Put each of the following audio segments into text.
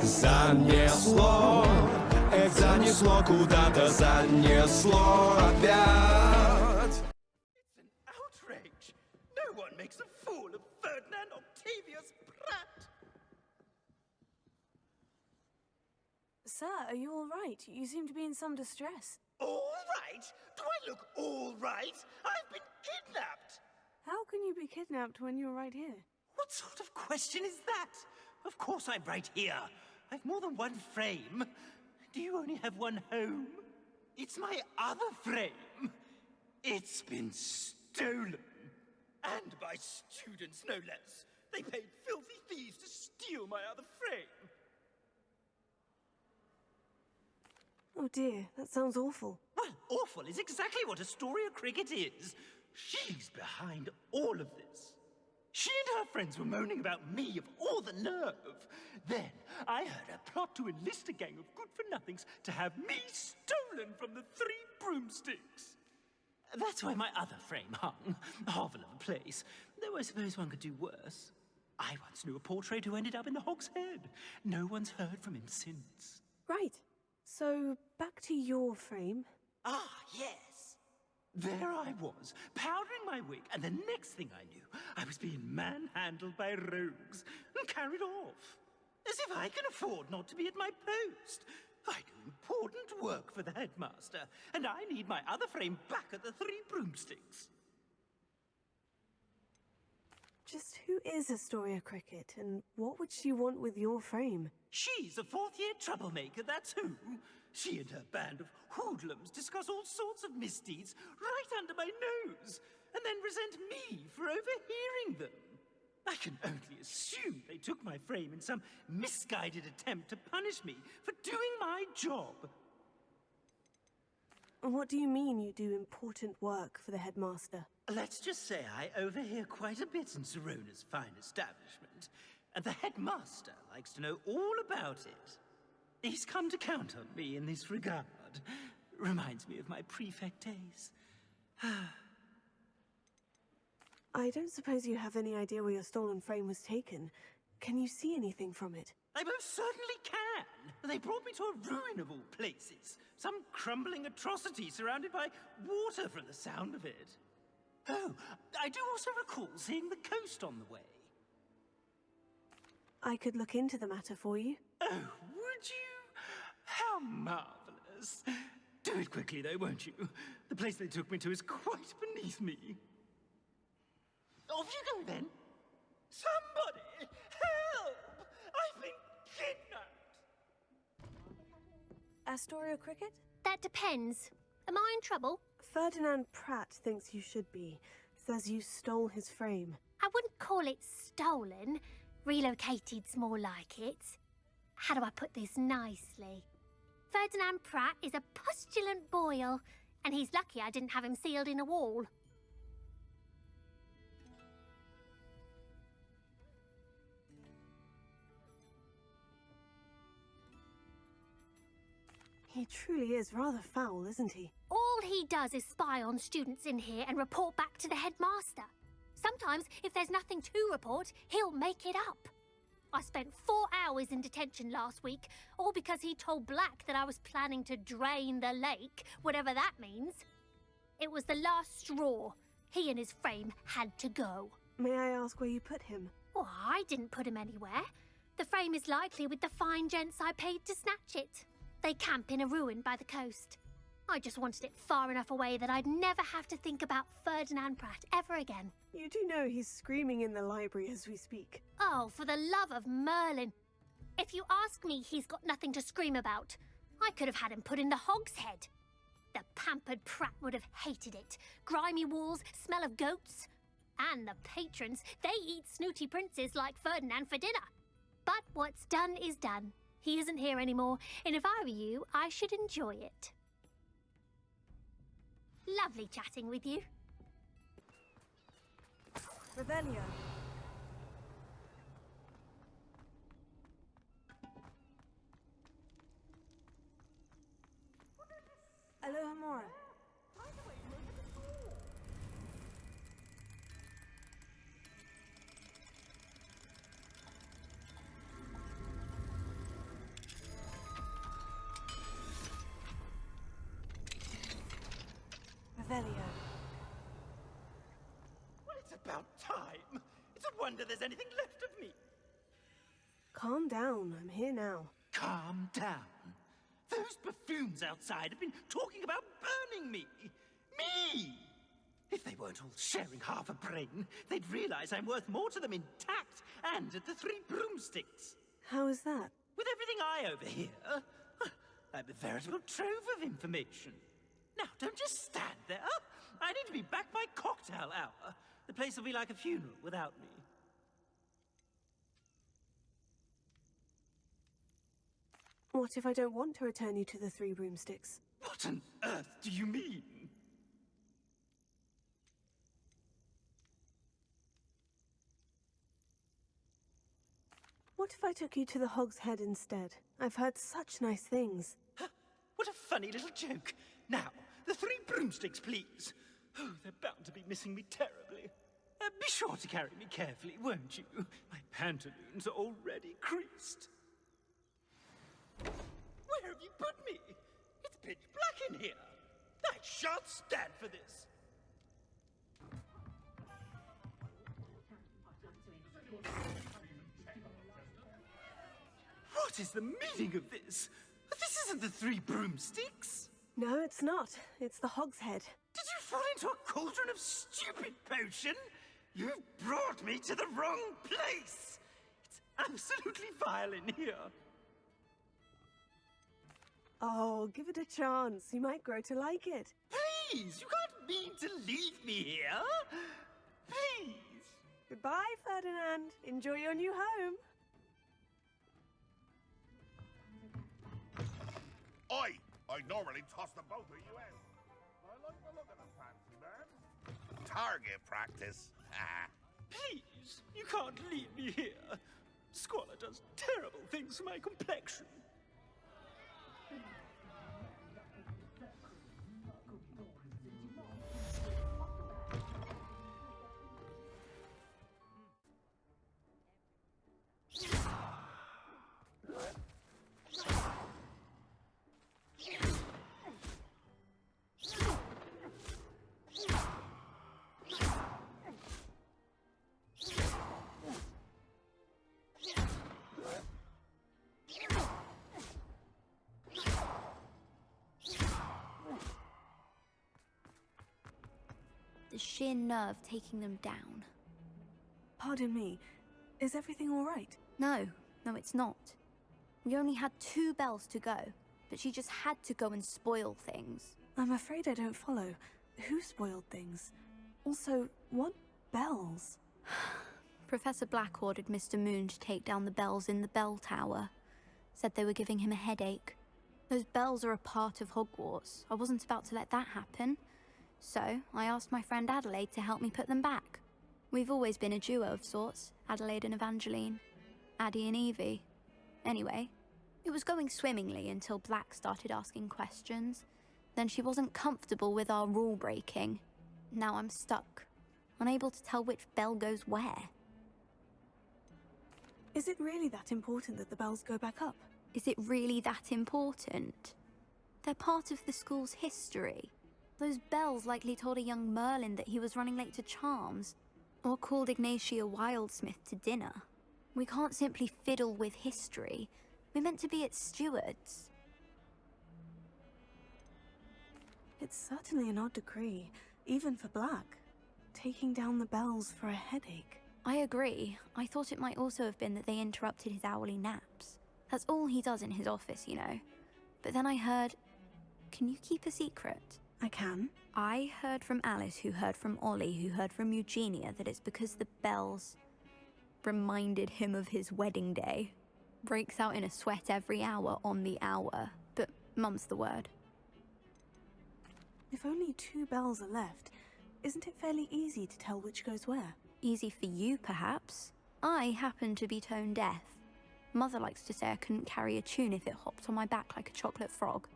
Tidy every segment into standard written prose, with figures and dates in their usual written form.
Занесло, эх, занесло, куда-то занесло опять. It's an outrage. No one makes a fool of Ferdinand Octavius Pratt. Sir, are you all right? You seem to be in some distress. All right? Do I look all right? I've been kidnapped. How can you be kidnapped when you're right here? What sort of question is that? Of course I'm right here. I've more than one frame. Do you only have one home? It's my other frame. It's been stolen. And by students, no less. They paid filthy thieves to steal my other frame. Oh dear, that sounds awful. Well, awful is exactly what Astoria Cricket is. She's behind all of this. She and her friends were moaning about me of all the nerve. Then I heard a plot to enlist a gang of good-for-nothings to have me stolen from the Three Broomsticks. That's why my other frame hung. A hovel of a place. Though I suppose one could do worse. I once knew a portrait who ended up in the Hog's Head. No one's heard from him since. Right. So, back to your frame. Ah, yes. There I was, powdering my wig, and the next thing I knew, I was being manhandled by rogues and carried off. As if I can afford not to be at my post. I do important work for the headmaster, and I need my other frame back at the Three Broomsticks. Just who is Astoria Cricket, and what would she want with your frame? She's a fourth-year troublemaker, that's who. She and her band of hoodlums discuss all sorts of misdeeds right under my nose, and then resent me for overhearing them. I can only assume they took my frame in some misguided attempt to punish me for doing my job. What do you mean you do important work for the headmaster? Let's just say I overhear quite a bit in Serona's fine establishment, and the headmaster likes to know all about it. He's come to count on me in this regard. Reminds me of my prefect days. I don't suppose you have any idea where your stolen frame was taken. Can you see anything from it? I most certainly can. They brought me to a ruin of all places. Some crumbling atrocity surrounded by water from the sound of it. Oh, I do also recall seeing the coast on the way. I could look into the matter for you. Oh, would you? How marvelous. Do it quickly, though, won't you? The place they took me to is quite beneath me. Off you go, then. Somebody, help! I've been kidnapped! Astoria Cricket? That depends. Am I in trouble? Ferdinand Pratt thinks you should be. Says you stole his frame. I wouldn't call it stolen. Relocated's more like it. How do I put this nicely? Ferdinand Pratt is a postulant boil, and he's lucky I didn't have him sealed in a wall. He truly is rather foul, isn't he? All he does is spy on students in here and report back to the headmaster. Sometimes, if there's nothing to report, he'll make it up. I spent 4 hours in detention last week, all because he told Black that I was planning to drain the lake, whatever that means. It was the last straw. He and his frame had to go. May I ask where you put him? Oh, I didn't put him anywhere. The frame is likely with the fine gents I paid to snatch it. They camp in a ruin by the coast. I just wanted it far enough away that I'd never have to think about Ferdinand Pratt ever again. You do know he's screaming in the library as we speak. Oh, for the love of Merlin. If you ask me, he's got nothing to scream about. I could have had him put in the Hog's Head. The pampered Pratt would have hated it. Grimy walls, smell of goats. And the patrons, they eat snooty princes like Ferdinand for dinner. But what's done is done. He isn't here anymore, and if I were you, I should enjoy it. Lovely chatting with you. Revelio. Alohomora. Revelio. Well, it's about time. It's a wonder there's anything left of me. Calm down, I'm here now. Calm down. Those buffoons outside have been talking about burning me. Me! If they weren't all sharing half a brain, they'd realize I'm worth more to them intact and at the Three Broomsticks. How is that? With everything I overhear, I'm a veritable trove of information. Now, don't just stand there. I need to be back by cocktail hour. The place will be like a funeral without me. What if I don't want to return you to the Three Broomsticks? What on earth do you mean? What if I took you to the Hog's Head instead? I've heard such nice things. What a funny little joke. Now, the Three Broomsticks, please. Oh, they're bound to be missing me terribly. Be sure to carry me carefully, won't you? My pantaloons are already creased. Where have you put me? It's pitch black in here. I shan't stand for this. What is the meaning of this? This isn't the Three Broomsticks. No, it's not. It's the Hog's Head. Did you fall into a cauldron of stupid potion? You've brought me to the wrong place. It's absolutely vile in here. Oh, give it a chance. You might grow to like it. Please, you can't mean to leave me here. Please. Goodbye, Ferdinand. Enjoy your new home. I normally toss the both of you out. I like the look of the fancy man. Target practice. Please, you can't leave me here. Squalor does terrible things to my complexion. The sheer nerve taking them down. Pardon me. Is everything all right? No, it's not. We only had 2 bells to go, but she just had to go and spoil things. I'm afraid I don't follow. Who spoiled things? Also, what bells? Professor Black ordered Mr. Moon to take down the bells in the bell tower. Said they were giving him a headache. Those bells are a part of Hogwarts. I wasn't about to let that happen. So, I asked my friend Adelaide to help me put them back. We've always been a duo of sorts, Adelaide and Evangeline. Addie and Evie. Anyway, it was going swimmingly until Black started asking questions. Then she wasn't comfortable with our rule breaking. Now I'm stuck, unable to tell which bell goes where. Is it really that important that the bells go back up? Is it really that important? They're part of the school's history. Those bells likely told a young Merlin that he was running late to Charms, or called Ignatia Wildsmith to dinner. We can't simply fiddle with history. We're meant to be its stewards. It's certainly an odd decree, even for Black. Taking down the bells for a headache. I agree. I thought it might also have been that they interrupted his hourly naps. That's all he does in his office, you know. But then I heard... Can you keep a secret? I can. I heard from Alice, who heard from Ollie, who heard from Eugenia, that it's because the bells reminded him of his wedding day. Breaks out in a sweat every hour on the hour, but mum's the word. If only 2 bells are left, isn't it fairly easy to tell which goes where? Easy for you, perhaps. I happen to be tone deaf. Mother likes to say I couldn't carry a tune if it hopped on my back like a chocolate frog.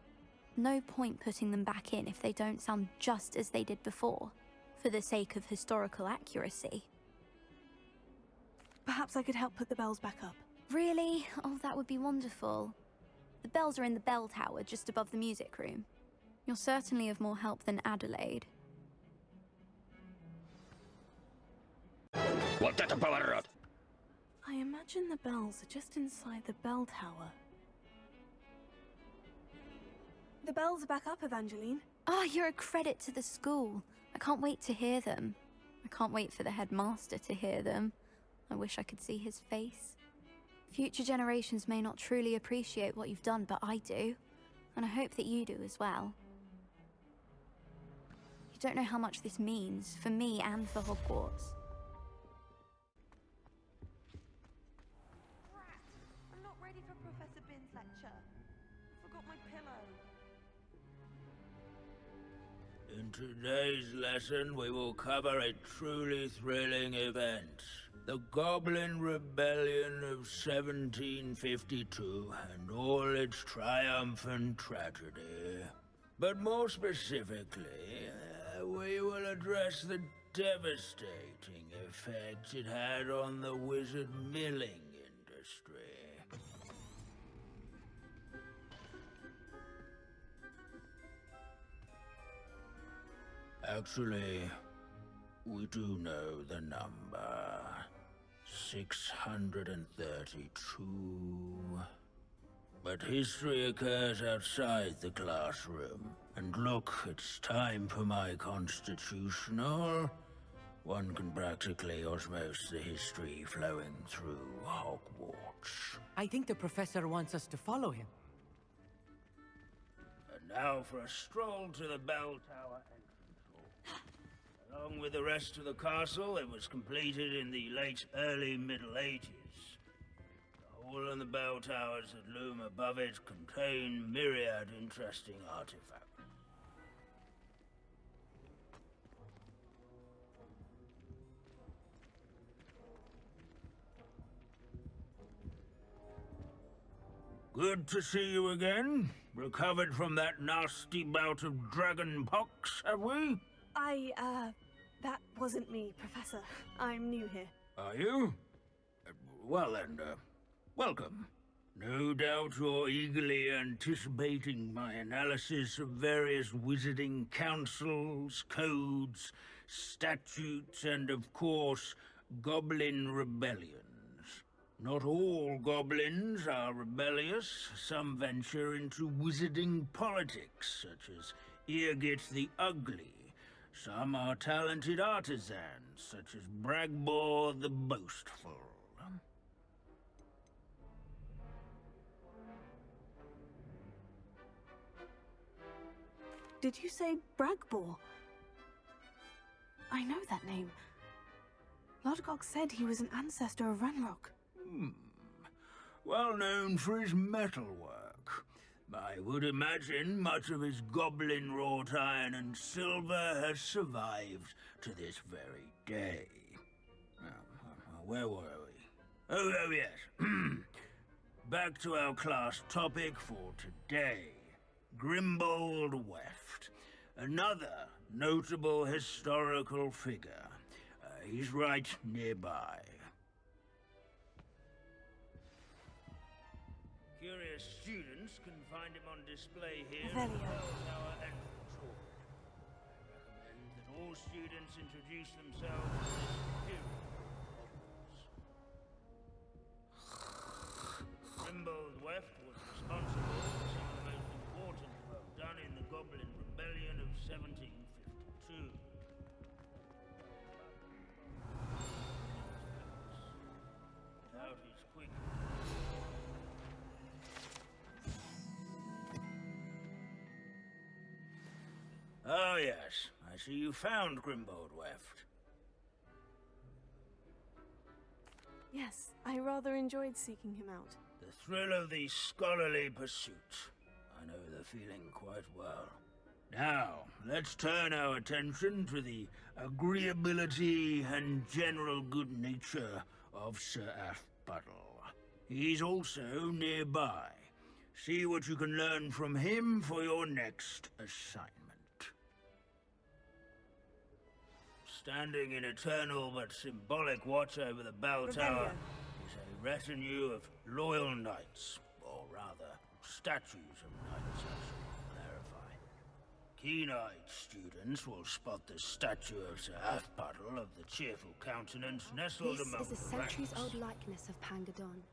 No point putting them back in if they don't sound just as they did before, for the sake of historical accuracy. Perhaps I could help put the bells back up. Really? Oh, that would be wonderful. The bells are in the bell tower just above the music room. You're certainly of more help than Adelaide. Вот это поворот! I imagine the bells are just inside the bell tower. The bells are back up, Evangeline. Oh, you're a credit to the school. I can't wait to hear them. I can't wait for the headmaster to hear them. I wish I could see his face. Future generations may not truly appreciate what you've done, but I do. And I hope that you do as well. You don't know how much this means, for me and for Hogwarts. I'm not ready for Professor Bin's lecture. I forgot my pillow. In today's lesson, we will cover a truly thrilling event. The Goblin Rebellion of 1752 and all its triumphant tragedy. But more specifically, we will address the devastating effect it had on the wizard milling industry. Actually, we do know the number. 632. But history occurs outside the classroom. And look, it's time for my constitutional. One can practically osmose the history flowing through Hogwarts. I think the professor wants us to follow him. And now for a stroll to the bell tower entrance hall. Along with the rest of the castle, it was completed in the early Middle Ages. The hall and the bell towers that loom above it contain myriad interesting artifacts. Good to see you again. Recovered from that nasty bout of dragon pox, have we? That wasn't me, Professor. I'm new here. Are you? Well then, welcome. No doubt you're eagerly anticipating my analysis of various wizarding councils, codes, statutes, and of course, goblin rebellions. Not all goblins are rebellious. Some venture into wizarding politics, such as Eargit the Ugly. Some are talented artisans, such as Bragbor the Boastful. Did you say Bragbor? I know that name. Lodgok said he was an ancestor of Ranrock. Well known for his metalwork. I would imagine much of his goblin-wrought iron and silver has survived to this very day. Where were we? Oh yes. Back to our class topic for today. Grimbold Weft. Another notable historical figure. He's right nearby. Curious students can find him on display here in the bell tower entrance hall. I recommend that all students introduce themselves to this period of Hogwarts. Grimbold Weft was responsible for some of the most important work done in the Goblin Rebellion of 1752. Without his quick... Oh yes, I see you found Grimbold Weft. Yes, I rather enjoyed seeking him out. The thrill of the scholarly pursuit. I know the feeling quite well. Now, let's turn our attention to the agreeability and general good nature of Sir Aphbuttle. He's also nearby. See what you can learn from him for your next assignment. Standing in eternal but symbolic watch over the bell tower is a retinue of loyal knights, or rather, statues of knights, I should clarify. Keen-eyed students will spot the statue of Sir Half-Puddle of the cheerful countenance nestled This among is a the centuries-old ranks. likeness of Pangadon.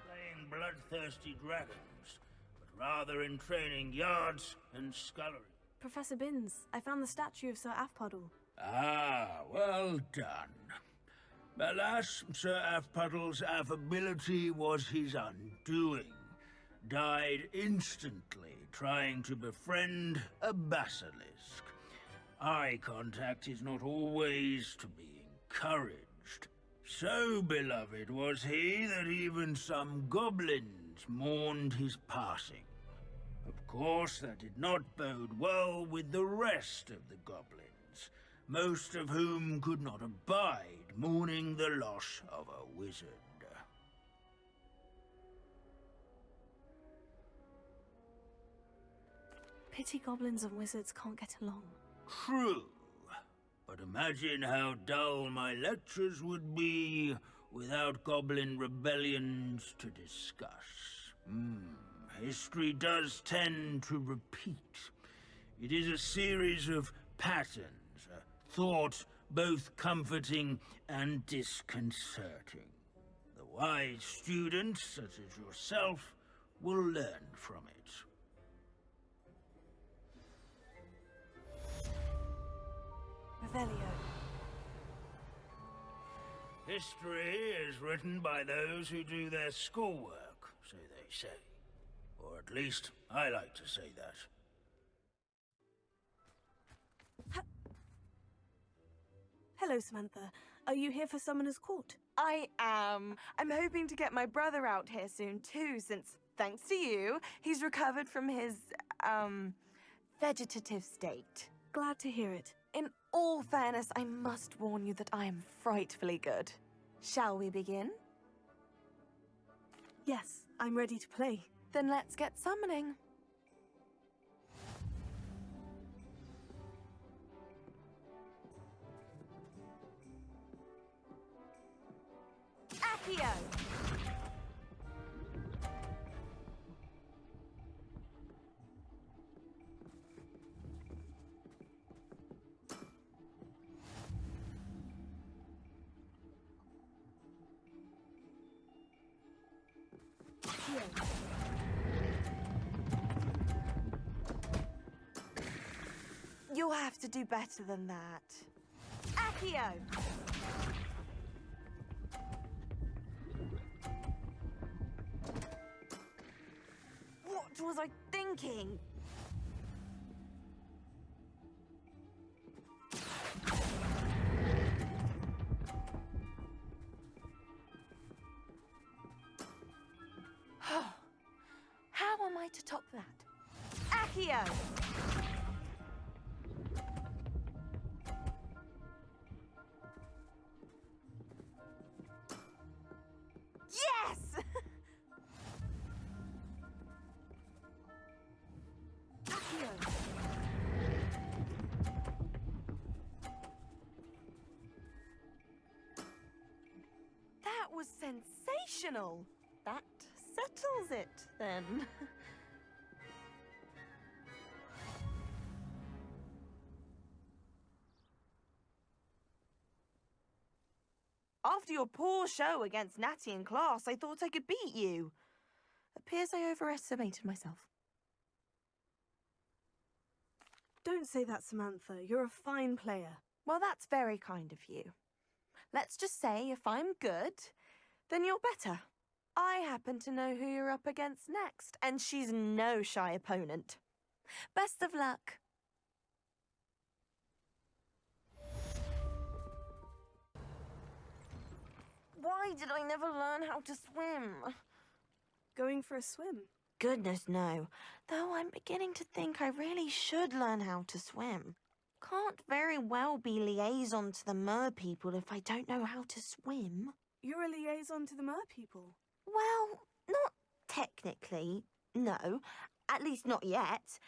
Playing bloodthirsty dragons, but rather in training yards and scullery. Professor Binns, I found the statue of Sir Half-Puddle. Ah, well done. Alas, Sir Half-Puddle's affability was his undoing. Died instantly trying to befriend a basilisk. Eye contact is not always to be encouraged. So beloved was he that even some goblins mourned his passing. Of course, that did not bode well with the rest of the goblins, most of whom could not abide mourning the loss of a wizard. Pity goblins and wizards can't get along. True, but imagine how dull my lectures would be without goblin rebellions to discuss. History does tend to repeat. It is a series of patterns, a thought both comforting and disconcerting. The wise students, such as yourself, will learn from it. Revelio. History is written by those who do their schoolwork, so they say. Or at least, I like to say that. Hello, Samantha. Are you here for Summoner's Court? I am. I'm hoping to get my brother out here soon too, since, thanks to you, he's recovered from his, vegetative state. Glad to hear it. In all fairness, I must warn you that I am frightfully good. Shall we begin? Yes, I'm ready to play. Then let's get summoning. Accio! You'll have to do better than that. Accio! What was I thinking? How am I to top that? Accio! Yes! Accio! That was sensational. That settles it, then. After your poor show against Natty in class, I thought I could beat you. Appears I overestimated myself. Don't say that, Samantha. You're a fine player. Well, that's very kind of you. Let's just say if I'm good, then you're better. I happen to know who you're up against next, and she's no shy opponent. Best of luck. Why did I never learn how to swim? Going for a swim? Goodness, no. Though I'm beginning to think I really should learn how to swim. Can't very well be liaison to the mer people if I don't know how to swim. You're a liaison to the mer people. Well, not technically, no. At least not yet.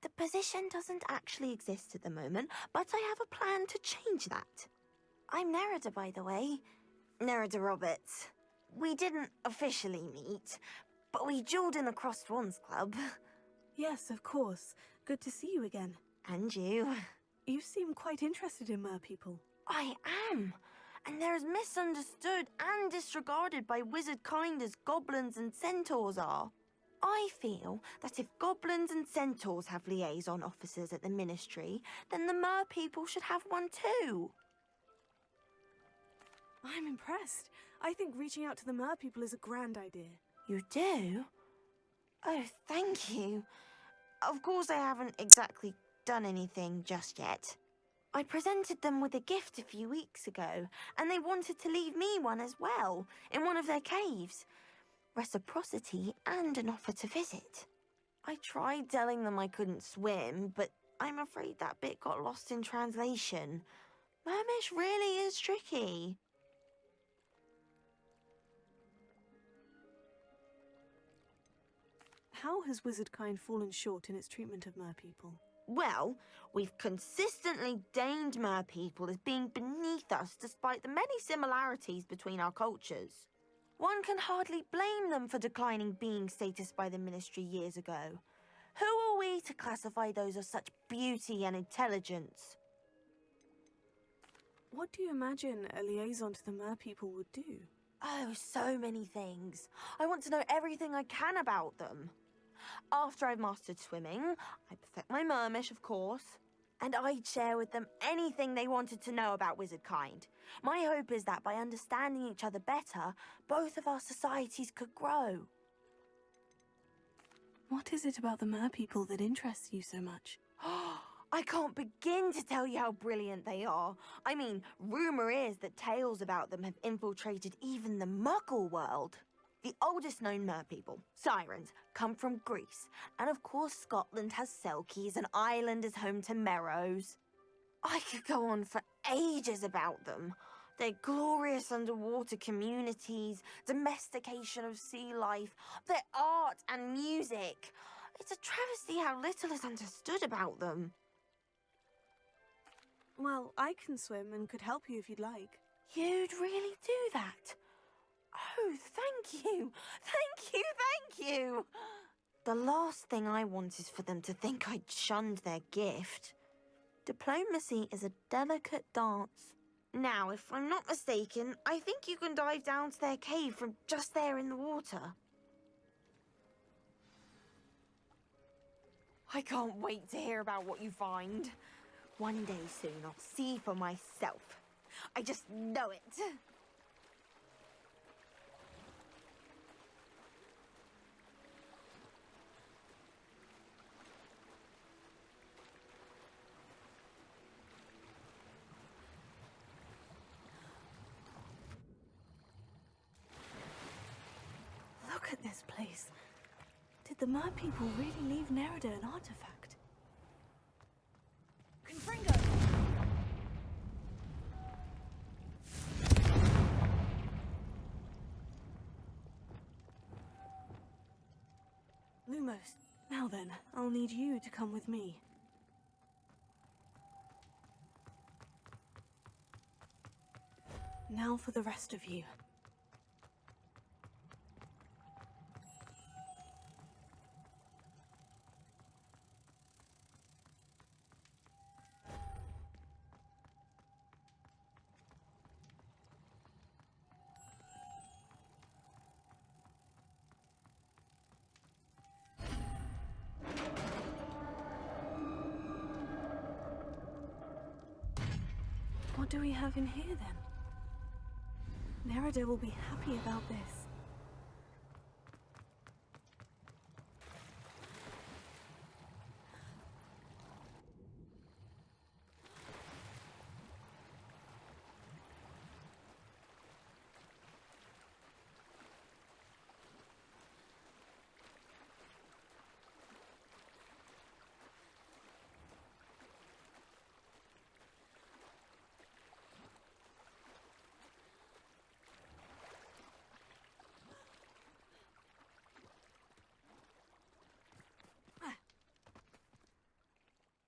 The position doesn't actually exist at the moment, but I have a plan to change that. I'm Nerida, by the way. Nerida Roberts. We didn't officially meet, but we duelled in the Crossed Swans Club. Yes, of course. Good to see you again. And you. You seem quite interested in merpeople. I am. And they're as misunderstood and disregarded by wizard kind as goblins and centaurs are. I feel that if goblins and centaurs have liaison officers at the Ministry, then the merpeople should have one too. I'm impressed. I think reaching out to the merpeople is a grand idea. You do? Oh, thank you. Of course I haven't exactly done anything just yet. I presented them with a gift a few weeks ago, and they wanted to leave me one as well, in one of their caves. Reciprocity and an offer to visit. I tried telling them I couldn't swim, but I'm afraid that bit got lost in translation. Mermish really is tricky. How has wizardkind fallen short in its treatment of merpeople? Well, we've consistently deigned merpeople as being beneath us despite the many similarities between our cultures. One can hardly blame them for declining being status by the Ministry years ago. Who are we to classify those of such beauty and intelligence? What do you imagine a liaison to the merpeople would do? Oh, so many things. I want to know everything I can about them. After I've mastered swimming, I perfect my mermish, of course, and I'd share with them anything they wanted to know about wizardkind. My hope is that by understanding each other better, both of our societies could grow. What is it about the merpeople that interests you so much? I can't begin to tell you how brilliant they are. I mean, rumour is that tales about them have infiltrated even the Muggle world. The oldest known merpeople, sirens, come from Greece. And of course Scotland has Selkies and Ireland is home to Merrows. I could go on for ages about them. Their glorious underwater communities, domestication of sea life, their art and music. It's a travesty how little is understood about them. Well, I can swim and could help you if you'd like. You'd really do that? Oh, thank you! Thank you, thank you! The last thing I want is for them to think I'd shunned their gift. Diplomacy is a delicate dance. Now, if I'm not mistaken, I think you can dive down to their cave from just there in the water. I can't wait to hear about what you find. One day soon, I'll see for myself. I just know it. Look at this place. Did the merpeople really leave Nerida an artifact? Confringo! Lumos, now then, I'll need you to come with me. Now for the rest of you. What do we have in here, then? Nerida will be happy about this.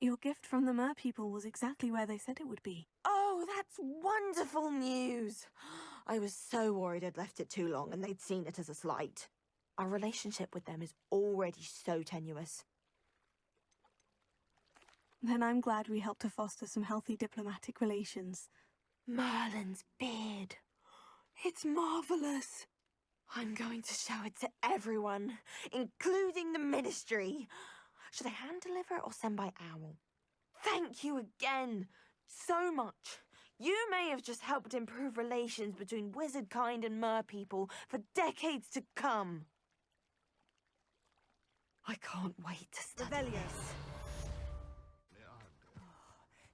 Your gift from the mer people was exactly where they said it would be. Oh, that's wonderful news! I was so worried I'd left it too long and they'd seen it as a slight. Our relationship with them is already so tenuous. Then I'm glad we helped to foster some healthy diplomatic relations. Merlin's beard. It's marvelous. I'm going to show it to everyone, including the ministry. Should I hand deliver it or send by owl? Thank you again so much. You may have just helped improve relations between wizard kind and mer people for decades to come. I can't wait to study this.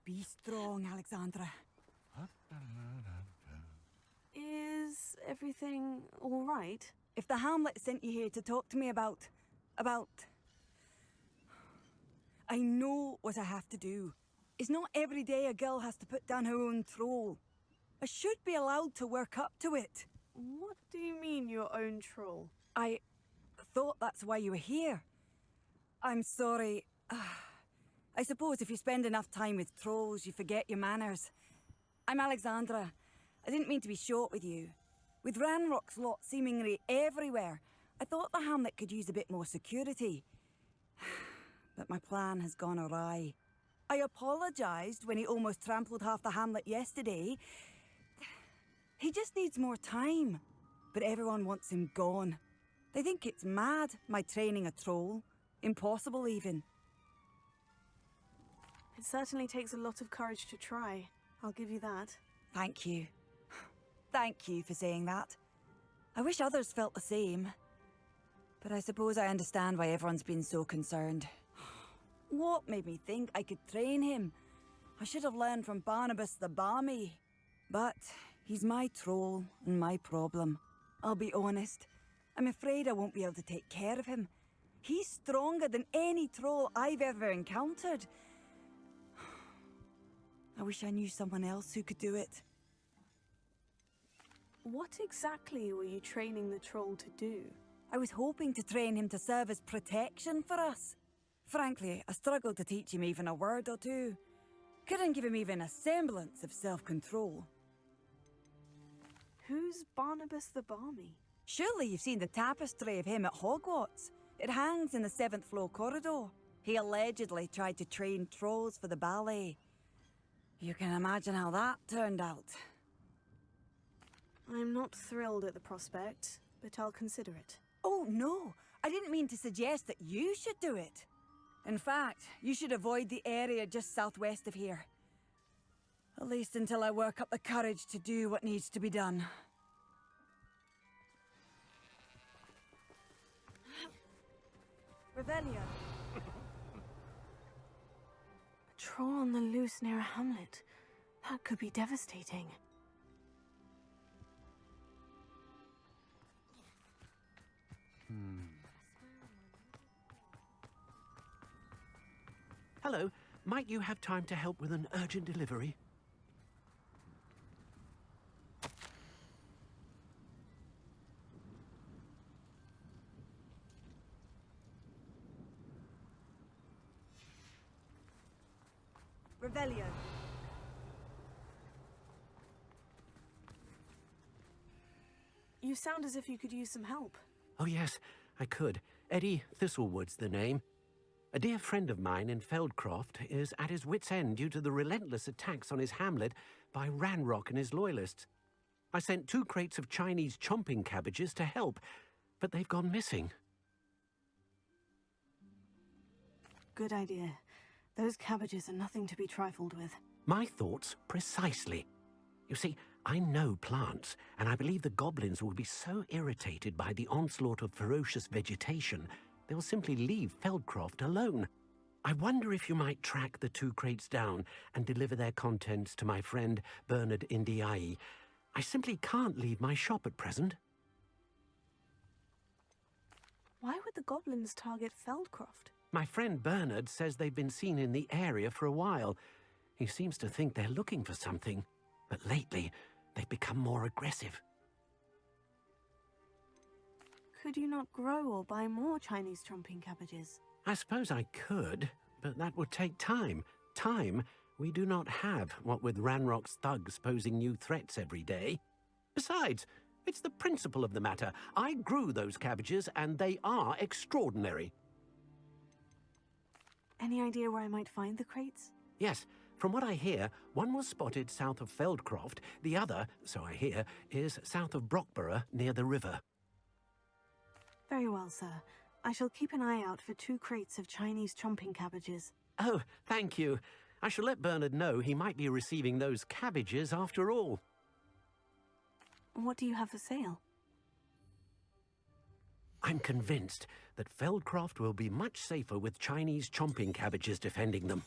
Be strong, Alexandra. Is everything all right? If the Hamlet sent you here to talk to me about... I know what I have to do. It's not every day a girl has to put down her own troll. I should be allowed to work up to it. What do you mean, your own troll? I thought that's why you were here. I'm sorry. I suppose if you spend enough time with trolls, you forget your manners. I'm Alexandra. I didn't mean to be short with you. With Ranrock's lot seemingly everywhere, I thought the Hamlet could use a bit more security. But my plan has gone awry. I apologised when he almost trampled half the Hamlet yesterday. He just needs more time. But everyone wants him gone. They think it's mad, my training a troll. Impossible, even. It certainly takes a lot of courage to try. I'll give you that. Thank you. Thank you for saying that. I wish others felt the same. But I suppose I understand why everyone's been so concerned. What made me think I could train him? I should have learned from Barnabas the Barmy. But he's my troll and my problem. I'll be honest. I'm afraid I won't be able to take care of him. He's stronger than any troll I've ever encountered. I wish I knew someone else who could do it. What exactly were you training the troll to do? I was hoping to train him to serve as protection for us. Frankly, I struggled to teach him even a word or two. Couldn't give him even a semblance of self-control. Who's Barnabas the Barmy? Surely you've seen the tapestry of him at Hogwarts. It hangs in the 7th floor corridor. He allegedly tried to train trolls for the ballet. You can imagine how that turned out. I'm not thrilled at the prospect, but I'll consider it. Oh, no. I didn't mean to suggest that you should do it. In fact, you should avoid the area just southwest of here. At least until I work up the courage to do what needs to be done. Revelia. A troll on the loose near a hamlet. That could be devastating. Hello, might you have time to help with an urgent delivery? Revelio. You sound as if you could use some help. Oh yes, I could. Eddie Thistlewood's the name. A dear friend of mine in Feldcroft is at his wit's end due to the relentless attacks on his hamlet by Ranrock and his loyalists. I sent 2 crates of Chinese chomping cabbages to help, but they've gone missing. Good idea. Those cabbages are nothing to be trifled with. My thoughts precisely. You see, I know plants, and I believe the goblins will be so irritated by the onslaught of ferocious vegetation, they'll simply leave Feldcroft alone. I wonder if you might track the 2 crates down and deliver their contents to my friend Bernard Indiai. I simply can't leave my shop at present. Why would the goblins target Feldcroft? My friend Bernard says they've been seen in the area for a while. He seems to think they're looking for something, but lately they've become more aggressive. Could you not grow or buy more Chinese chomping cabbages? I suppose I could, But that would take time. Time we do not have, what with Ranrock's thugs posing new threats every day. Besides, it's the principle of the matter. I grew those cabbages, and they are extraordinary. Any idea where I might find the crates? Yes, from what I hear, one was spotted south of Feldcroft, the other, so I hear, is south of Brockborough, near the river. Very well, sir. I shall keep an eye out for 2 crates of Chinese chomping cabbages. Oh, thank you. I shall let Bernard know he might be receiving those cabbages after all. What do you have for sale? I'm convinced that Feldcroft will be much safer with Chinese chomping cabbages defending them.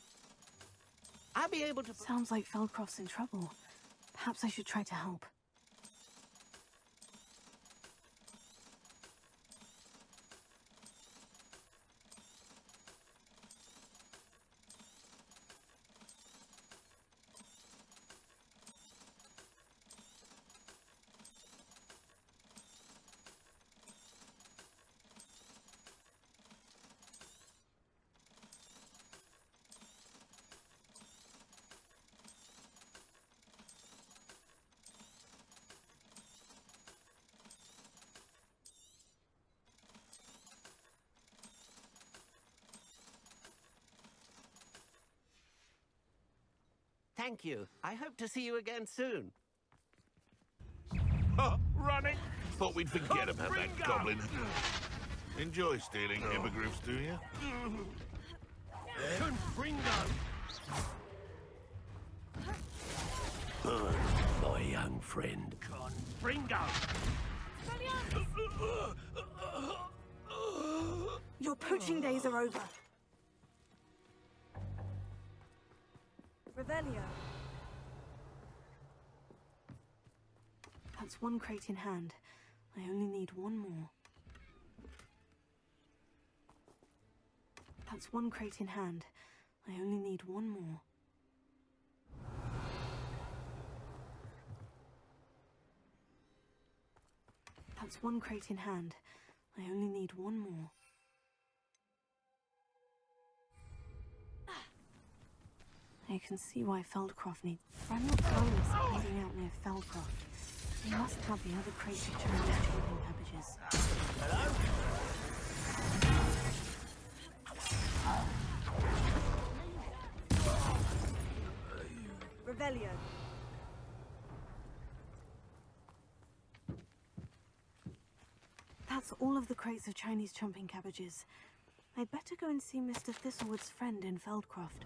I'll be able to... Sounds like Feldcroft's in trouble. Perhaps I should try to help. Thank you. I hope to see you again soon. Running? Thought we'd forget about that goblin. Enjoy stealing hippogriffs, do you? Burn, my young friend. Your poaching days are over. Revelio. That's 1 crate in hand. I only need 1 more. That's 1 crate in hand. I only need 1 more. That's 1 crate in hand. I only need 1 more. I can see why Feldcroft needs... Ranrock's owners are hiding out near Feldcroft. They must have the other crates of Chinese chomping cabbages. Revelio. That's all of the crates of Chinese chomping cabbages. I'd better go and see Mr. Thistlewood's friend in Feldcroft.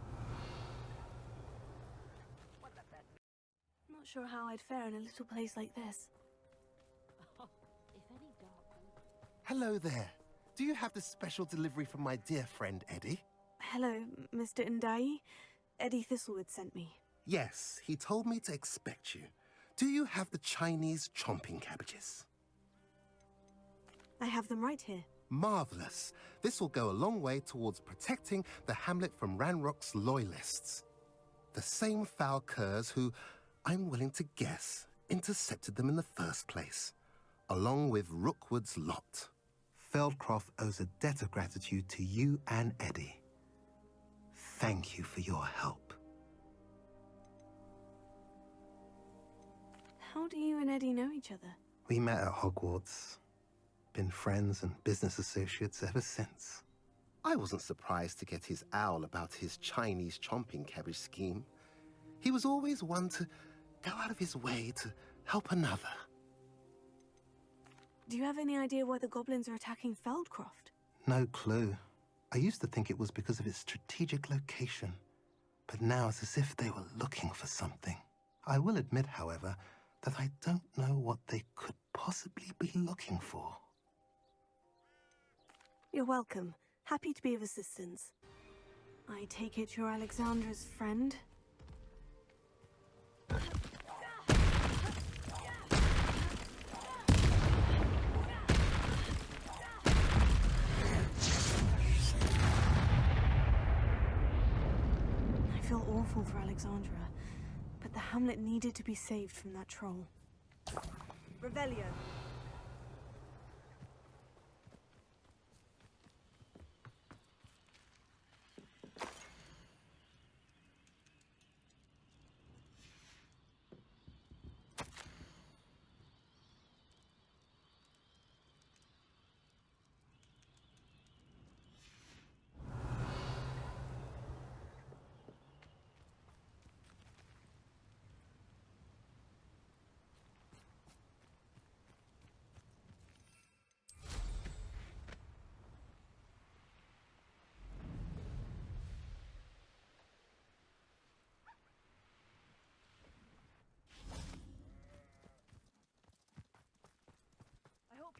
Not sure how I'd fare in a little place like this. Hello there. Do you have the special delivery from my dear friend Eddie? Hello, Mr. Ndai. Eddie Thistlewood sent me. Yes, he told me to expect you. Do you have the Chinese chomping cabbages? I have them right here. Marvelous. This will go a long way towards protecting the hamlet from Ranrock's loyalists. The same foul curs who, I'm willing to guess, intercepted them in the first place, along with Rookwood's lot. Feldcroft owes a debt of gratitude to you and Eddie. Thank you for your help. How do you and Eddie know each other? We met at Hogwarts. Been friends and business associates ever since. I wasn't surprised to get his owl about his Chinese chomping cabbage scheme. He was always one to go out of his way to help another. Do you have any idea why the goblins are attacking Feldcroft? No clue. I used to think it was because of its strategic location, but now it's as if they were looking for something. I will admit, however, that I don't know what they could possibly be looking for. You're welcome. Happy to be of assistance. I take it you're Alexandra's friend? I feel awful for Alexandra, but the hamlet needed to be saved from that troll. Revelio.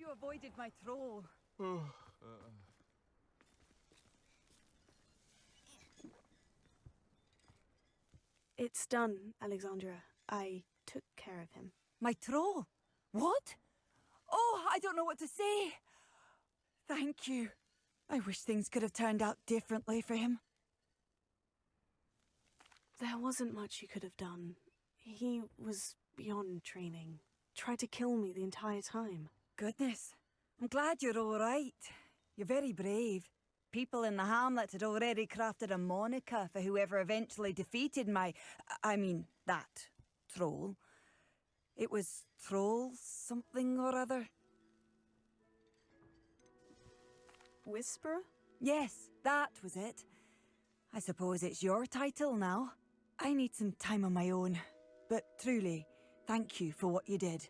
you avoided my troll. It's done, Alexandra. I took care of him. My troll? What? Oh, I don't know what to say. Thank you. I wish things could have turned out differently for him. There wasn't much you could have done. He was beyond training. Tried to kill me the entire time. Goodness. I'm glad you're all right. You're very brave. People in the hamlet had already crafted a moniker for whoever eventually defeated that troll. It was Troll something or other. Whisperer? Yes, that was it. I suppose it's your title now. I need some time on my own. But truly, thank you for what you did.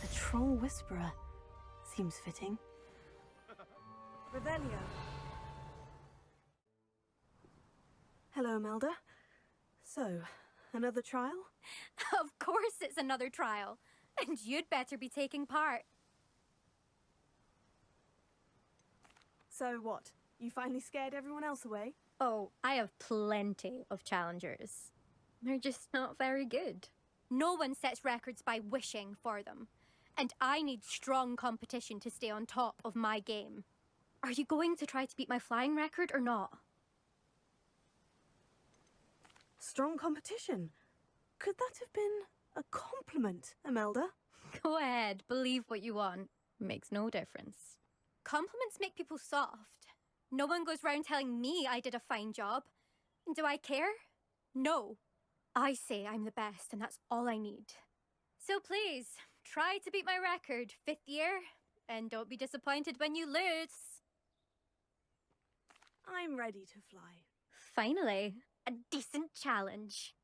The Troll Whisperer. Seems fitting. Revelio. Hello, Imelda. So, another trial? Of course it's another trial. And you'd better be taking part. So what? You finally scared everyone else away? Oh, I have plenty of challengers. They're just not very good. No one sets records by wishing for them. And I need strong competition to stay on top of my game. Are you going to try to beat my flying record or not? Strong competition? Could that have been a compliment, Imelda? Go ahead, believe what you want. Makes no difference. Compliments make people soft. No one goes round telling me I did a fine job. And do I care? No. I say I'm the best, and that's all I need. So please, try to beat my record, 5th year, and don't be disappointed when you lose. I'm ready to fly. Finally, a decent challenge.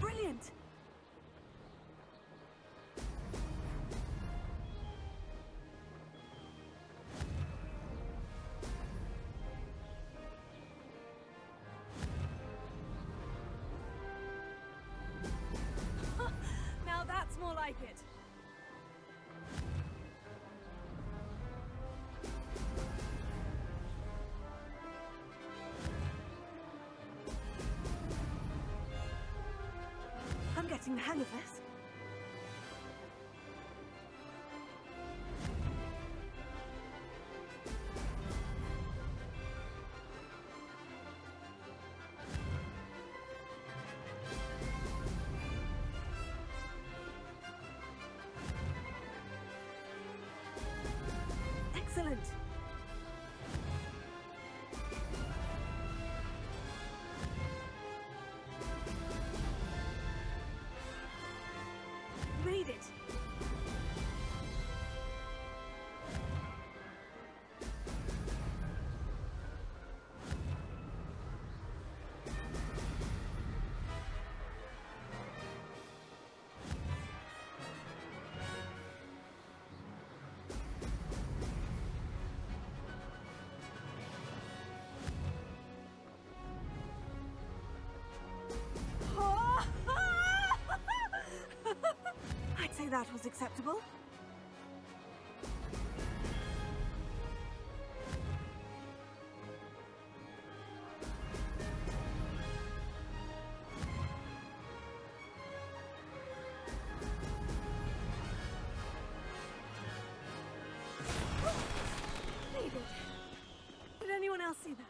Brilliant! Now that's more like it. I'm getting the hang of this. Excellent. Made it. I'd say that was acceptable. Needed. Did anyone else see that?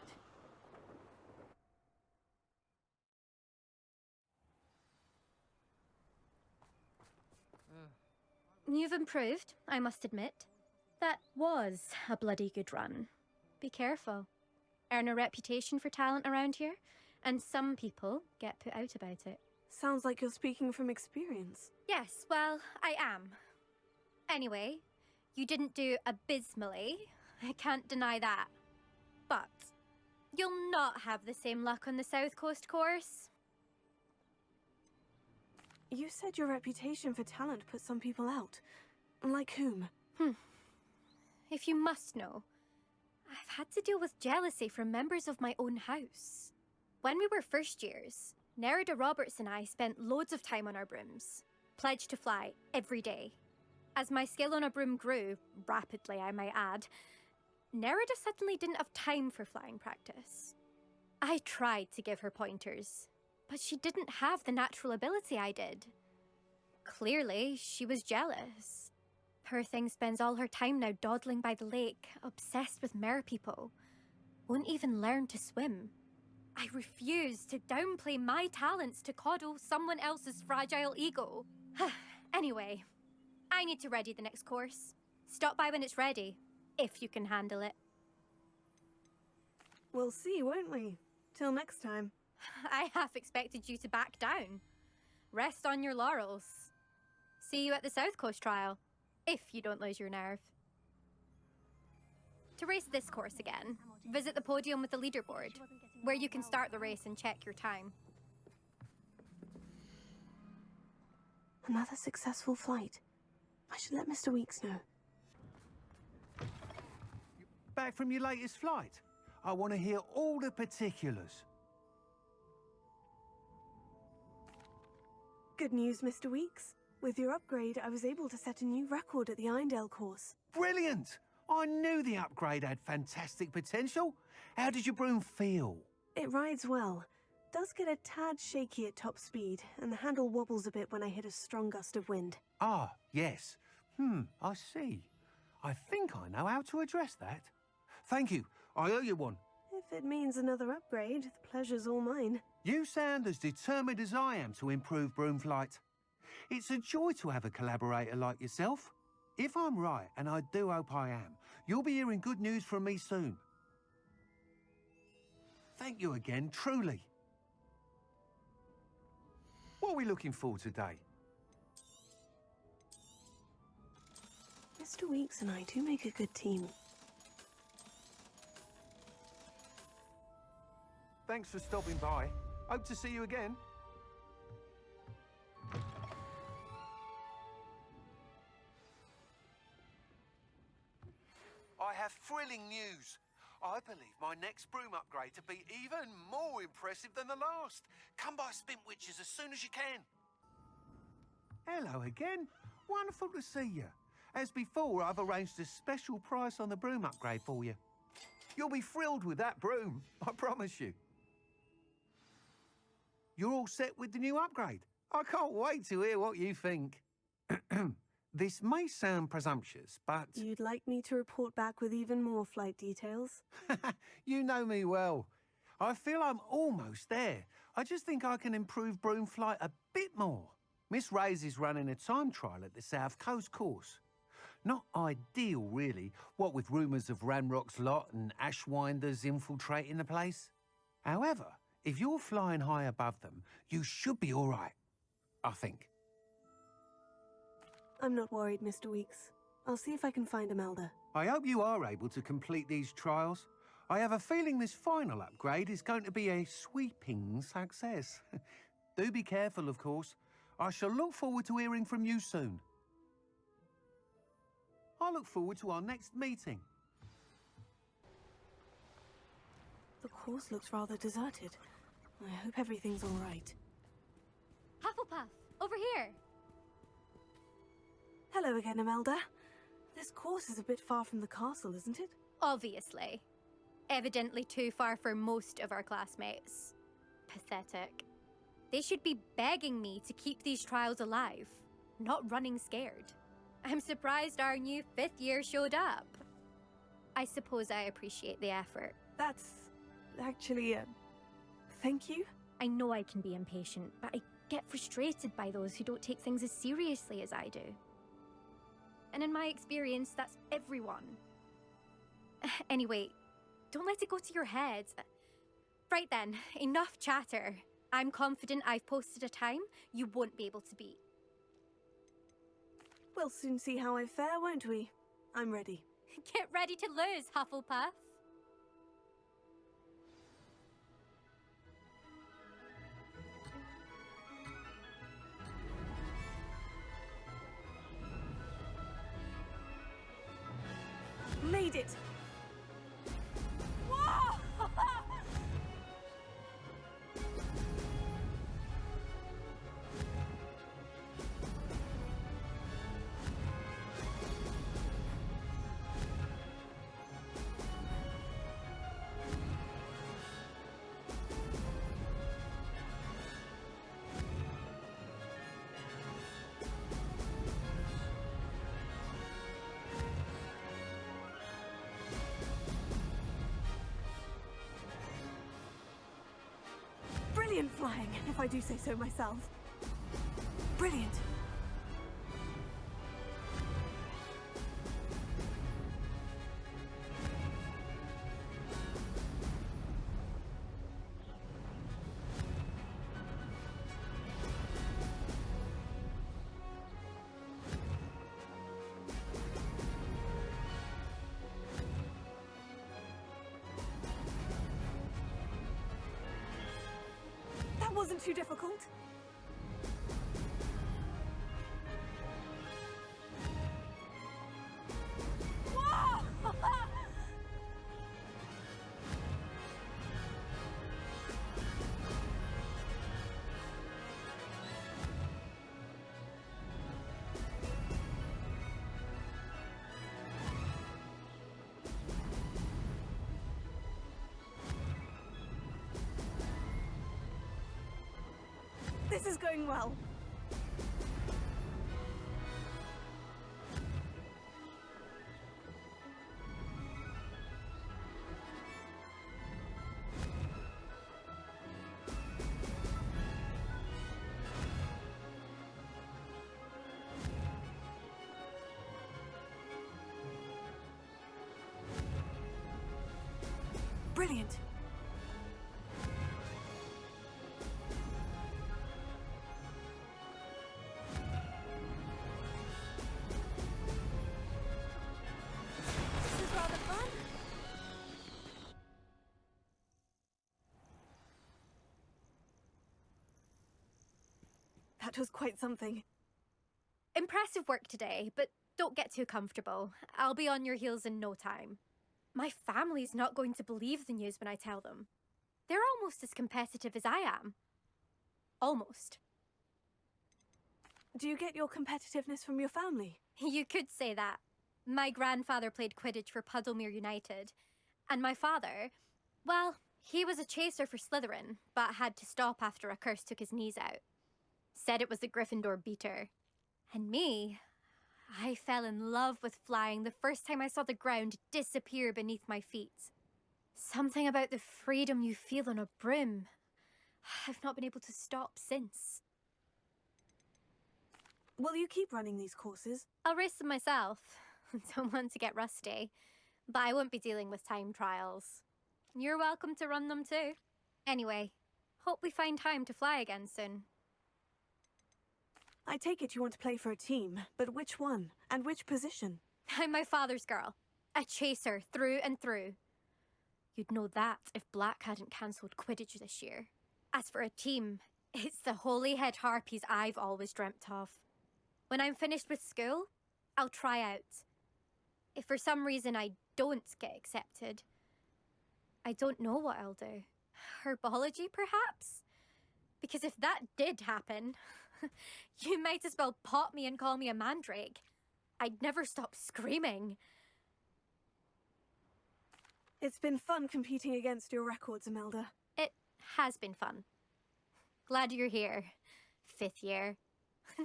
You've improved, I must admit. That was a bloody good run. Be careful. Earn a reputation for talent around here, and some people get put out about it. Sounds like you're speaking from experience. Yes, well, I am. Anyway, you didn't do abysmally. I can't deny that. But you'll not have the same luck on the South Coast course. You said your reputation for talent put some people out. Like whom? If you must know, I've had to deal with jealousy from members of my own house. When we were first years, Nerida Roberts and I spent loads of time on our brooms, pledged to fly every day. As my skill on a broom grew, rapidly I might add, Nerida suddenly didn't have time for flying practice. I tried to give her pointers, but she didn't have the natural ability I did. Clearly, she was jealous. Poor thing spends all her time now dawdling by the lake, obsessed with merpeople. Won't even learn to swim. I refuse to downplay my talents to coddle someone else's fragile ego. Anyway, I need to ready the next course. Stop by when it's ready, if you can handle it. We'll see, won't we? Till next time. I half expected you to back down. Rest on your laurels. See you at the South Coast trial, if you don't lose your nerve. To race this course again, visit the podium with the leaderboard, where you can start the race and check your time. Another successful flight. I should let Mr. Weeks know. Back from your latest flight? I want to hear all the particulars. Good news, Mr. Weeks. With your upgrade, I was able to set a new record at the Irondale course. Brilliant! I knew the upgrade had fantastic potential. How did your broom feel? It rides well. Does get a tad shaky at top speed, and the handle wobbles a bit when I hit a strong gust of wind. Ah, yes. I see. I think I know how to address that. Thank you. I owe you one. If it means another upgrade, the pleasure's all mine. You sound as determined as I am to improve broom flight. It's a joy to have a collaborator like yourself. If I'm right, and I do hope I am, you'll be hearing good news from me soon. Thank you again, truly. What are we looking for today? Mr. Weeks and I do make a good team. Thanks for stopping by. Hope to see you again. I have thrilling news. I believe my next broom upgrade to be even more impressive than the last. Come by Spintwitches as soon as you can. Hello again. Wonderful to see you. As before, I've arranged a special price on the broom upgrade for you. You'll be thrilled with that broom, I promise you. You're all set with the new upgrade. I can't wait to hear what you think. This may sound presumptuous, but... You'd like me to report back with even more flight details? You know me well. I feel I'm almost there. I just think I can improve broom flight a bit more. Miss Ray's is running a time trial at the South Coast course. Not ideal, really, what with rumours of Ranrock's lot and Ashwinders infiltrating the place. However, if you're flying high above them, you should be all right, I think. I'm not worried, Mr. Weeks. I'll see if I can find Imelda. I hope you are able to complete these trials. I have a feeling this final upgrade is going to be a sweeping success. Do be careful, of course. I shall look forward to hearing from you soon. I look forward to our next meeting. The course looks rather deserted. I hope everything's all right. Hufflepuff, over here! Hello again, Imelda. This course is a bit far from the castle, isn't it? Obviously. Evidently too far for most of our classmates. Pathetic. They should be begging me to keep these trials alive, not running scared. I'm surprised our new 5th year showed up. I suppose I appreciate the effort. That's actually thank you? I know I can be impatient, but I get frustrated by those who don't take things as seriously as I do. And in my experience, that's everyone. Anyway, don't let it go to your head. Right then, enough chatter. I'm confident I've posted a time you won't be able to beat. We'll soon see how I fare, won't we? I'm ready. Get ready to lose, Hufflepuff. brilliant flying, if I do say so myself. Brilliant. That wasn't too difficult. Whoa! This is going well. Brilliant. This is rather fun. That was quite something. Impressive work today, but don't get too comfortable. I'll be on your heels in no time. My family's not going to believe the news when I tell them. They're almost as competitive as I am. Almost. Do you get your competitiveness from your family? You could say that. My grandfather played Quidditch for Puddlemere United. And my father, well, he was a chaser for Slytherin, but had to stop after a curse took his knees out. Said it was the Gryffindor beater. And me, I fell in love with flying the first time I saw the ground disappear beneath my feet. Something about the freedom you feel on a broom. I've not been able to stop since. Will you keep running these courses? I'll race them myself. Don't want to get rusty. But I won't be dealing with time trials. You're welcome to run them too. Anyway, hope we find time to fly again soon. I take it you want to play for a team, but which one? And which position? I'm my father's girl. A chaser through and through. You'd know that if Black hadn't cancelled Quidditch this year. As for a team, it's the Holyhead Harpies I've always dreamt of. When I'm finished with school, I'll try out. If for some reason I don't get accepted, I don't know what I'll do. Herbology, perhaps? Because if that did happen, you might as well pop me and call me a mandrake. I'd never stop screaming. It's been fun competing against your records, Imelda. It has been fun. Glad you're here. 5th year.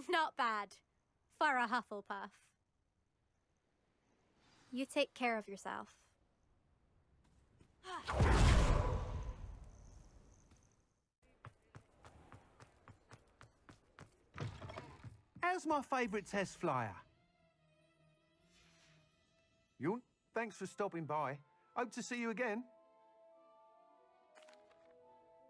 Not bad. For a Hufflepuff. You take care of yourself. How's my favourite test flyer? Yun, thanks for stopping by. Hope to see you again.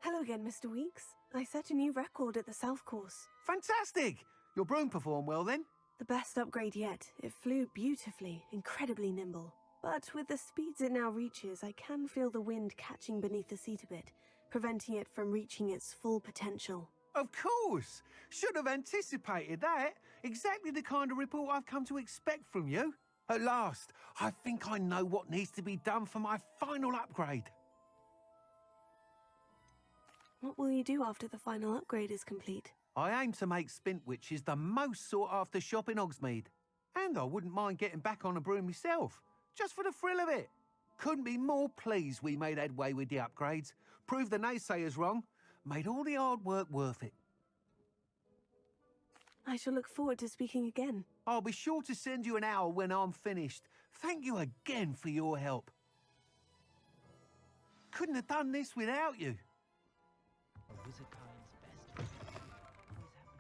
Hello again, Mr. Weeks. I set a new record at the South Course. Fantastic! Your broom performed well then? The best upgrade yet. It flew beautifully, incredibly nimble. But with the speeds it now reaches, I can feel the wind catching beneath the seat a bit, preventing it from reaching its full potential. Of course! Should have anticipated that. Exactly the kind of report I've come to expect from you. At last, I think I know what needs to be done for my final upgrade. What will you do after the final upgrade is complete? I aim to make Spintwitches the most sought-after shop in Hogsmeade. And I wouldn't mind getting back on a broom myself, just for the thrill of it. Couldn't be more pleased we made headway with the upgrades, proved the naysayers wrong, made all the hard work worth it. I shall look forward to speaking again. I'll be sure to send you an hour when I'm finished. Thank you again for your help. Couldn't have done this without you. A wizardkind's best.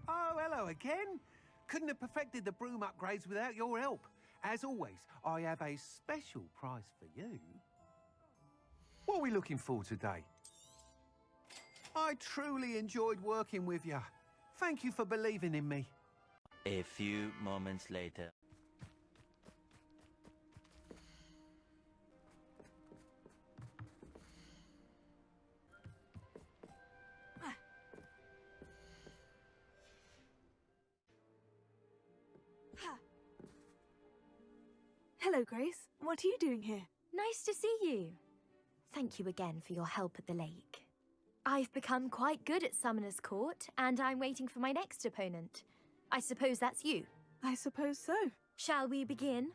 Oh, hello again. Couldn't have perfected the broom upgrades without your help. As always, I have a special prize for you. What are we looking for today? I truly enjoyed working with you. Thank you for believing in me. A few moments later. Hello, Grace. What are you doing here? Nice to see you. Thank you again for your help at the lake. I've become quite good at Summoner's Court, and I'm waiting for my next opponent. I suppose that's you. I suppose so. Shall we begin?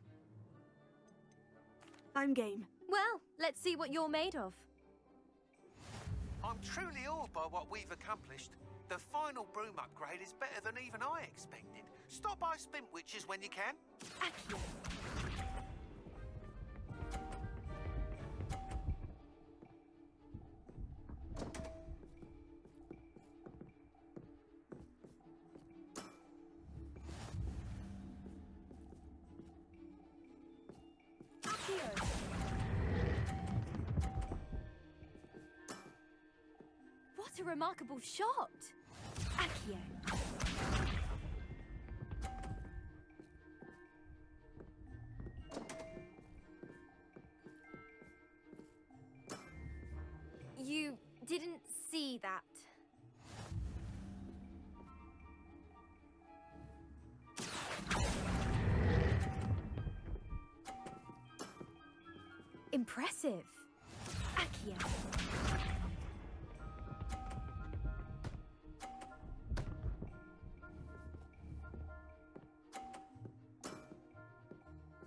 I'm game. Well, let's see what you're made of. I'm truly awed by what we've accomplished. The final broom upgrade is better than even I expected. Stop by Spintwitches when you can. Accio. What a remarkable shot! Accio. You didn't see that. Impressive. Accio.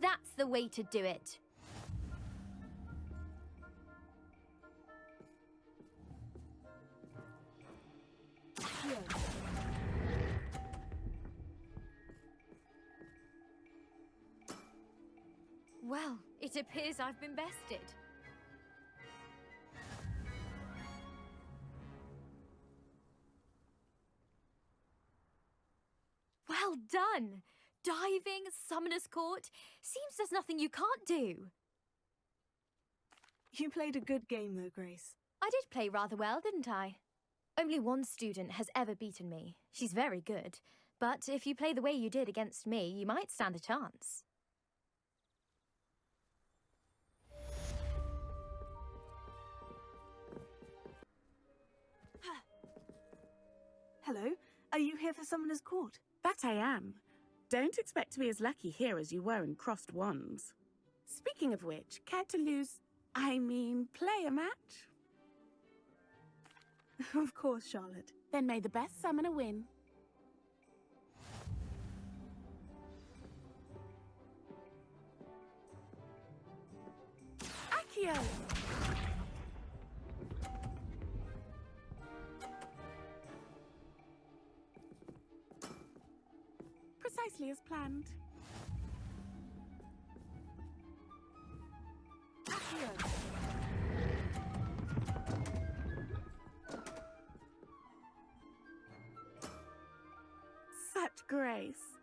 That's the way to do it. Well, it appears I've been bested. Well done! Diving, Summoner's Court. Seems there's nothing you can't do. You played a good game, though, Grace. I did play rather well, didn't I? Only one student has ever beaten me. She's very good. But if you play the way you did against me, you might stand a chance. Hello. Are you here for Summoner's Court? That I am. Don't expect to be as lucky here as you were in Crossed Wands. Speaking of which, care to play a match? Of course, Charlotte. Then may the best summoner win. Accio! Precisely as planned. Accio! Such grace.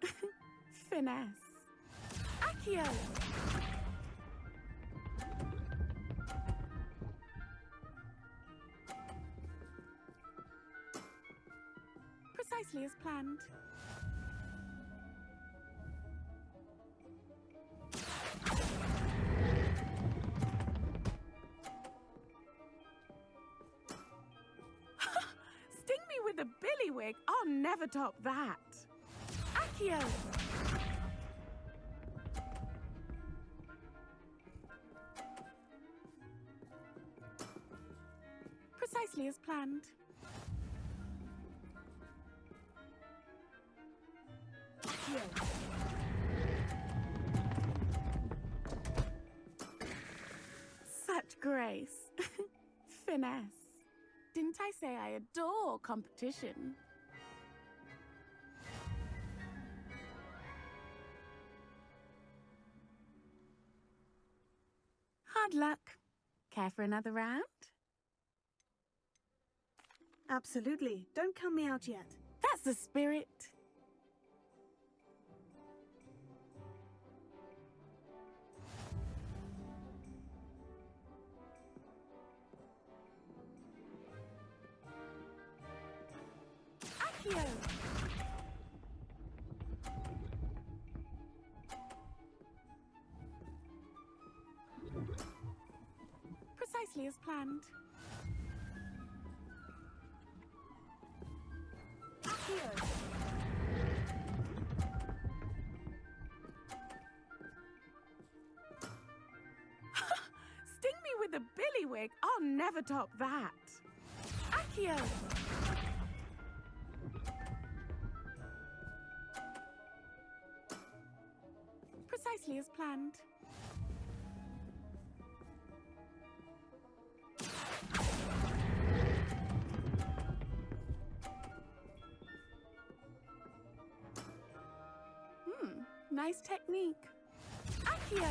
Finesse. Accio! Precisely as planned. Sting me with a billywig. I'll never top that. Accio! Precisely as planned. Accio! Such grace. Finesse. Didn't I say I adore competition? Hard luck. Care for another round? Absolutely. Don't count me out yet. That's the spirit. Accio! Precisely as planned. Accio! Sting me with a billywig. I'll never top that. Accio! Precisely as planned. Nice technique. Accio!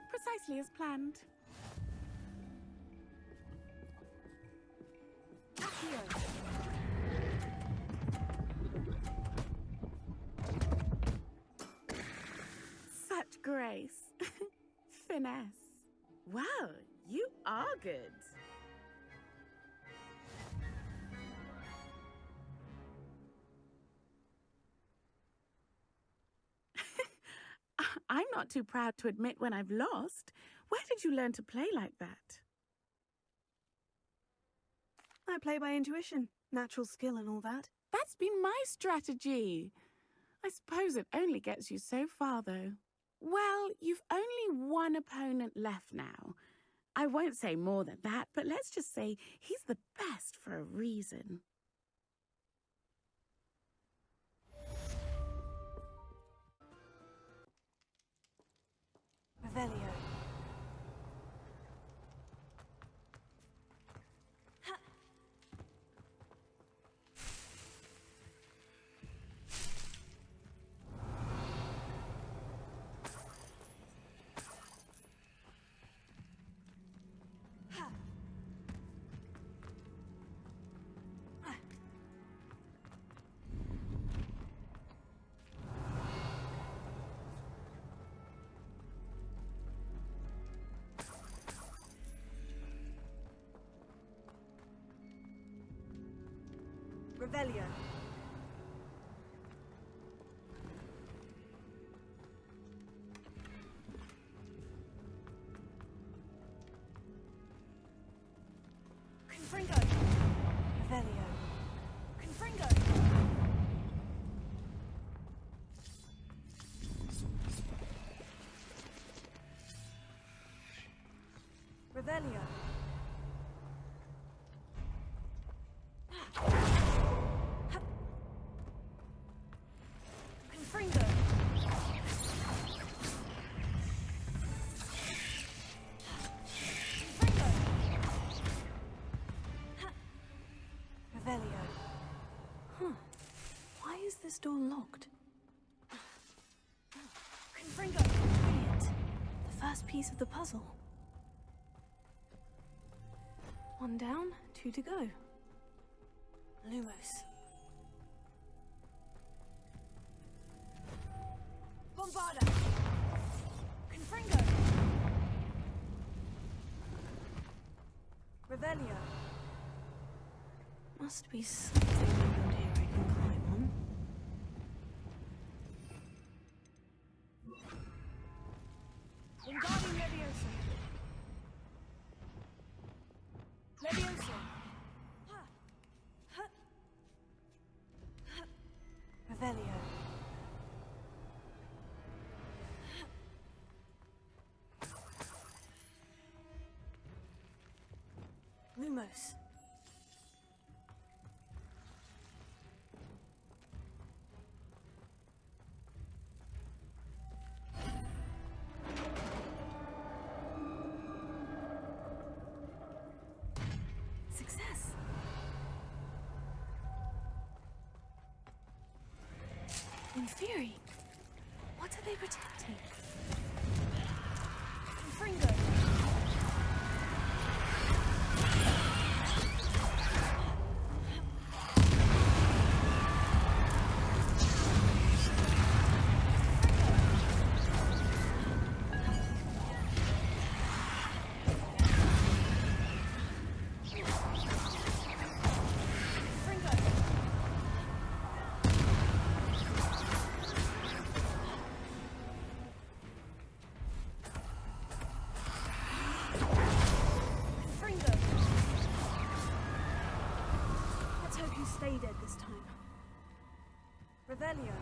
Precisely as planned. Accio! Such grace. Finesse. Wow, you are good. I'm not too proud to admit when I've lost. Where did you learn to play like that? I play by intuition, natural skill and all that. That's been my strategy. I suppose it only gets you so far, though. Well, you've only one opponent left now. I won't say more than that, but let's just say he's the best for a reason. Revelio. Revelio. Confringo. Revelio. Confringo. Revelio. Confringo. Revelio. Huh. Why is this door locked? Confringo. Brilliant. The first piece of the puzzle. One down, two to go. Lumos. Bombarda! Confringo! Revelio. Must be something around here I can climb on. Wingardium Leviosa. Leviosa. Revelio. Lumos. Success. In theory, what are they protecting? Fringo! Let's hope you stay dead this time. Revelio.